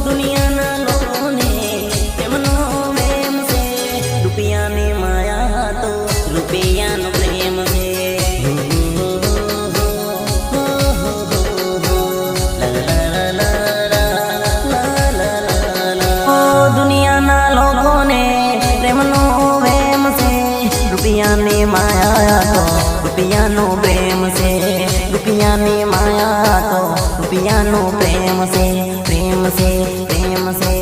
દુનિયાના લોકોને પ્રેમનો વેમ છે, રૂપિયાની માયા તો રૂપિયાનો પ્રેમ છે. દુનિયાના લોકોને પ્રેમનો વેમ છે, રૂપિયાની માયા તો રૂપિયાનો પ્રેમ છે, રૂપિયાની માયા તો રૂપિયાનો પ્રેમ છે, પ્રેમ છે, પ્રેમ છે,